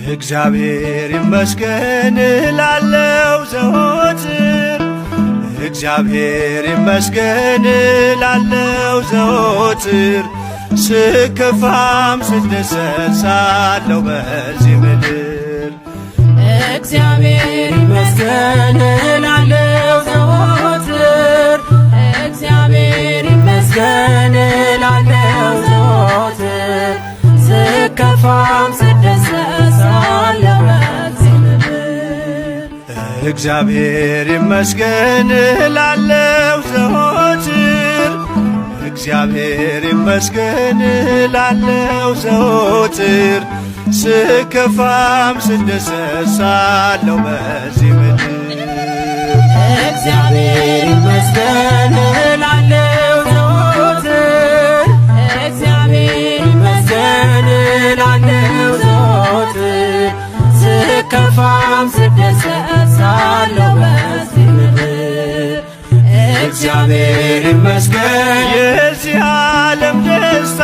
እግዚአብሔር ይመስገን እላለሁ ዘወትር እግዚአብሔር ይመስገን እላለሁ ዘወትር ስከፋም ስደሰት ሳለሁ በዚህ ምድር እግዚአብሔር ይመስገን እላለሁ ዘወትር እግዚአብሔር ይመስገን እላለሁ ዘወትር ስከፋም ስደሰት ሳለሁ በዚህ ምድር እግዚአብሔር ይመስገን እላለሁ ዘወትር እግዚአብሔር ይመስገን እላለሁ ዘወትር ስከፋም ስደሰት ሳለሁ በዚህ ምድር እግዚአብሔር ይመስገን እላለሁ ዘወትር እግዚአብሔር ይመስገን እላለሁ ዘወትር ስከፋም ስደሰት ሳለሁ በዚህ ምድር እግዚአብሔር ይመስገን የዚህ ዓለም ደስታ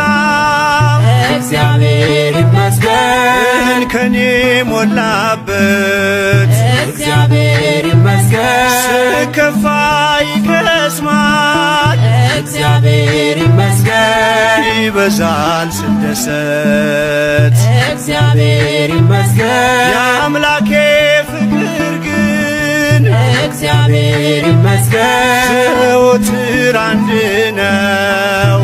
እግዚአብሔር ይመስገን ከኔ ሞላበት እግዚአብሔር ይመስገን ስከፋ ይከስማል እግዚአብሔር ይመስገን ይበዛል ስደሰት እግዚአብሔር ይመስገን የአምላኬ ፍቅር ግን እግዚአብሔር ይመስገን ዘወትር አንድ ነው